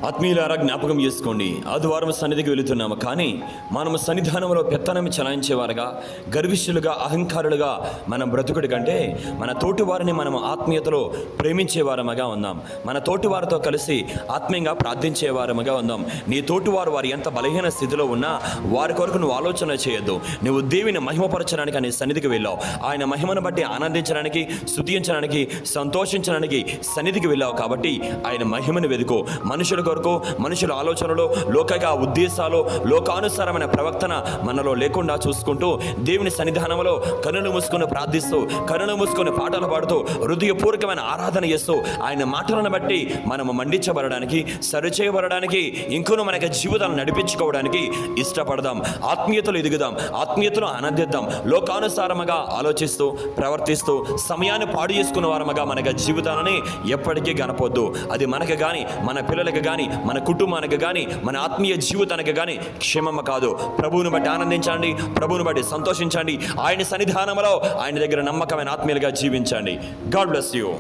ఆత్మీయులారా, జ్ఞాపకం చేసుకోండి, ఆదివారం సన్నిధికి వెళుతున్నాము. కానీ మనము సన్నిధానంలో పెత్తనం చలాయించేవారుగా, గర్విష్ఠులుగా, అహంకారులుగా మనం బ్రతుకుడి కంటే మన తోటివారిని మనము ఆత్మీయతలో ప్రేమించేవారముగా ఉందాం. మన తోటివారితో కలిసి ఆత్మీయంగా ప్రార్థించేవారముగా ఉందాం. నీ తోటివారు వారు ఎంత బలహీన స్థితిలో ఉన్నా వారి కొరకు నువ్వు ఆలోచన చేయొద్దు. నువ్వు దేవుని మహిమపరచడానికి నీ సన్నిధికి వెళ్ళావు. ఆయన మహిమను బట్టి ఆనందించడానికి, స్తుతించడానికి, సంతోషించడానికి సన్నిధికి వెళ్ళావు. కాబట్టి ఆయన మహిమను వెతుకో. మనుషుల కొరకు, మనుషుల ఆలోచనలు, లోక ఉద్దేశాలు, లోకానుసారమైన ప్రవర్తన మనలో లేకుండా చూసుకుంటూ దేవుని సన్నిధానంలో కనులు మూసుకొని ప్రార్థిస్తూ, కనులు మూసుకొని పాటలు పాడుతూ, హృదయపూర్వకమైన ఆరాధన చేస్తూ ఆయన మాటలను బట్టి మనము మండించబడడానికి, సరిచేయబడడానికి, ఇంకొను మనకి జీవితాలను నడిపించుకోవడానికి ఇష్టపడదాం. ఆత్మీయతలు ఎదుగుదాం, ఆత్మీయతలు ఆనందిద్దాం. లోకానుసారముగా ఆలోచిస్తూ, ప్రవర్తిస్తూ సమయాన్ని పాడు చేసుకున్న వారముగా మనకి జీవితాలని ఎప్పటికీ గనపొద్దు. అది మనకు కానీ, మన పిల్లలకు కానీ, మన కుటుంబానికి కానీ, మన ఆత్మీయ జీవితానికి కానీ క్షేమము కాదు. ప్రభువుని బట్టి ఆనందించండి, ప్రభువుని బట్టి సంతోషించండి. ఆయన సన్నిధానంలో ఆయన దగ్గర నమ్మకమైన ఆత్మీయులుగా జీవించండి. God bless you.